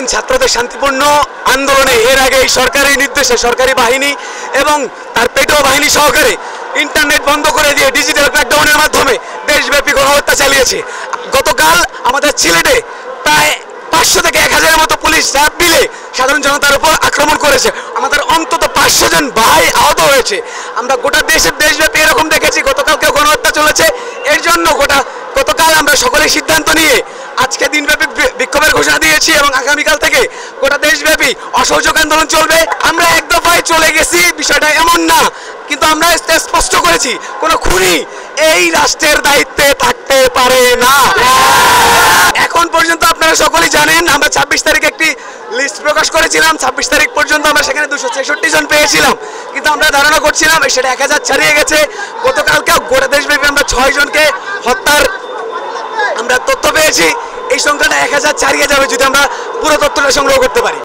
দেখেন ছাত্রদের শান্তিপূর্ণ আন্দোলনে এর আগে এই সরকারি নির্দেশে সরকারি বাহিনী এবং তার পেটোয়া বাহিনী সহকারে ইন্টারনেট বন্ধ করে দিয়ে ডিজিটাল ক্র্যাকডাউনের মাধ্যমে দেশব্যাপী গণহত্যা চালিয়েছে। গতকাল আমাদের সিলেটে প্রায় 500 থেকে 1000-এর মতো পুলিশ র্যাব মিলে সাধারণ জনতার উপর আক্রমণ করেছে। আমাদের অন্তত 500 জন ভাই আহত হয়েছে। আমরা গোটা দেশব্যাপী এরকম দেখেছি। গতকালকেও গণহত্যা চলেছে। এর জন্য গতকাল আমরা সকলে সিদ্ধান্ত নিয়ে আজকে দিনব্যাপী বিক্ষোভের ঘোষণা দিয়েছি এবং আগামীকাল থেকে গোটা দেশব্যাপী অসহযোগ আন্দোলন চলবে। আমরা এক দফায় চলে গেছি, বিষয়টা এমন না, কিন্তু আমরা স্পষ্ট করেছি কোনো খুনি এই রাষ্ট্রের দায়িত্বে থাকতে পারে না। এখন পর্যন্ত আপনারা সকলেই জানেন আমরা 26 তারিখ একটি লিস্ট প্রকাশ করেছিলাম। 26 তারিখ পর্যন্ত আমরা সেখানে 266 জন পেয়েছিলাম, কিন্তু আমরা ধারণা করছিলাম সেটা 1000 ছাড়িয়ে গেছে। গতকালকেও গোটা দেশব্যাপী আমরা 6 জনকে হত্যার আমরা তথ্য পেয়েছি। এই সংখ্যাটা 1000 ছাড়িয়ে যাবে যদি আমরা পুরো তথ্যটা সংগ্রহ করতে পারি।